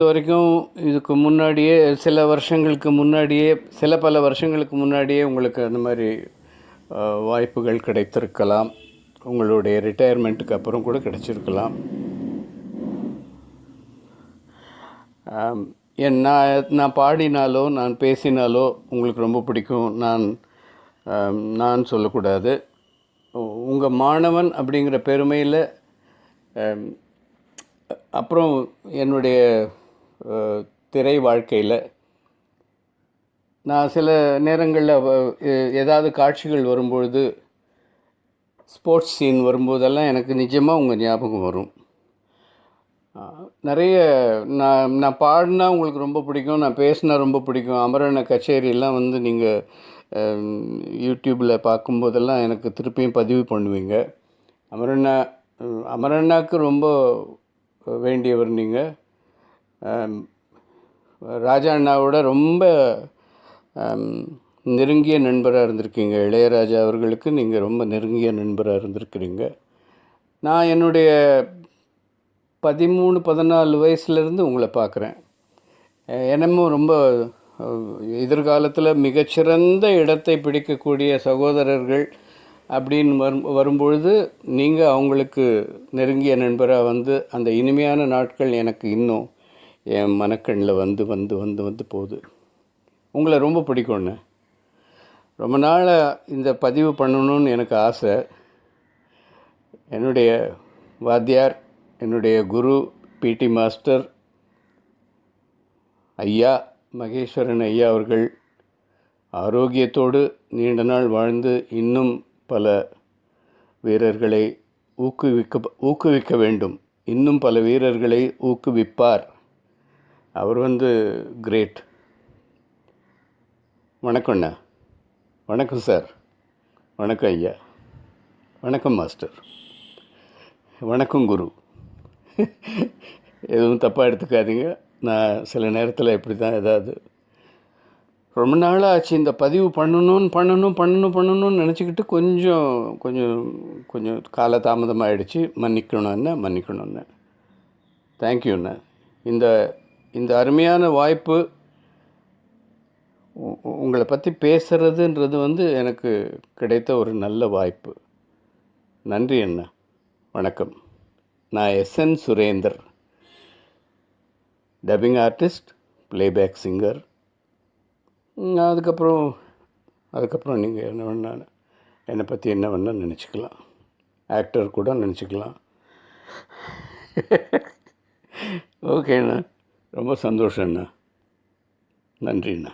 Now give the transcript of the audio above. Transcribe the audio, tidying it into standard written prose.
இதுவரைக்கும் இதுக்கு முன்னாடியே சில பல வருஷங்களுக்கு முன்னாடியே உங்களுக்கு அந்த மாதிரி வாய்ப்புகள் கிடைத்திருக்கலாம். உங்களுடைய ரிட்டையர்மெண்ட்டுக்கு அப்புறம் கூட கிடைச்சிருக்கலாம். நான் பாடினாலோ நான் பேசினாலோ உங்களுக்கு ரொம்ப பிடிக்கும். நான் சொல்லக்கூடாது. உங்கள் மாணவன் அப்படிங்கிற பெருமையில் அப்புறம் என்னுடைய திரை வாழ்க்கையில் நான் சில நேரங்களில் ஏதாவது காட்சிகள் வரும்பொழுது, ஸ்போர்ட்ஸ் சீன் வரும்போதெல்லாம் எனக்கு நிஜமாக உங்கள் ஞாபகம் வரும். நிறைய நான் பாடினா உங்களுக்கு ரொம்ப பிடிக்கும், நான் பேசினா ரொம்ப பிடிக்கும். அமரண்ண கச்சேரியெல்லாம் வந்து நீங்கள் யூடியூப்பில் பார்க்கும்போதெல்லாம் எனக்கு திருப்பியும் பதிவு பண்ணுவீங்க. அமரண்ணாவுக்கு ரொம்ப வேண்டியவர் நீங்கள். ராஜா அண்ணாவோட ரொம்ப நெருங்கிய நண்பராக இருந்திருக்கீங்க. இளையராஜா அவர்களுக்கு நீங்கள் ரொம்ப நெருங்கிய நண்பராக இருந்திருக்கிறீங்க. நான் என்னுடைய 13-14 வயசுலேருந்து உங்களை பார்க்குறேன். என்னமோ ரொம்ப எதிர்காலத்தில் மிகச்சிறந்த இடத்தை பிடிக்கக்கூடிய சகோதரர்கள் அப்படின்னு வரும்பொழுது நீங்கள் அவங்களுக்கு நெருங்கிய நண்பராக வந்து அந்த இனிமையான நாட்கள் எனக்கு இன்னும் என் மனக்கண்ணில் வந்து வந்து வந்து வந்து போகுது. உங்களை ரொம்ப பிடிக்கும்ண்ணே. ரொம்ப நாளாக இந்த பதிவு பண்ணணும்னு எனக்கு ஆசை. என்னுடைய வாத்தியார், என்னுடைய குரு, பிடி மாஸ்டர் ஐயா மகேஸ்வரன் ஐயா அவர்கள் ஆரோக்கியத்தோடு நீண்ட நாள் வாழ்ந்து இன்னும் பல வீரர்களை ஊக்குவிக்க வேண்டும். இன்னும் பல வீரர்களை ஊக்குவிப்பார். அவர் வந்து கிரேட். வணக்கம்ண்ணா. வணக்கம் சார். வணக்கம் ஐயா. வணக்கம் மாஸ்டர். வணக்கம் குரு. எதுவும் தப்பாக எடுத்துக்காதீங்க. நான் சில நேரத்தில் இப்படி தான் ஏதாவது ரொம்ப நாளாக ஆச்சு இந்த பதிவு பண்ணணும்னு நினச்சிக்கிட்டு கொஞ்சம் காலதாமதமாகிடுச்சு. மன்னிக்கணும்ண்ணே. தேங்க்யூண்ணே. இந்த அருமையான வாய்ப்பு, உங்களை பற்றி பேசுகிறதுன்றது வந்து எனக்கு கிடைத்த ஒரு நல்ல வாய்ப்பு. நன்றி அண்ணா. வணக்கம். நான் SN Surender, dubbing artist, playback singer. அதுக்கப்புறம் நீங்கள் என்னை பற்றி என்ன வேணால் நினச்சிக்கலாம். ஆக்டர் கூட நினச்சிக்கலாம். ஓகேண்ணா. ரொம்ப சந்தோஷம்ண்ணா. நன்றிண்ணா.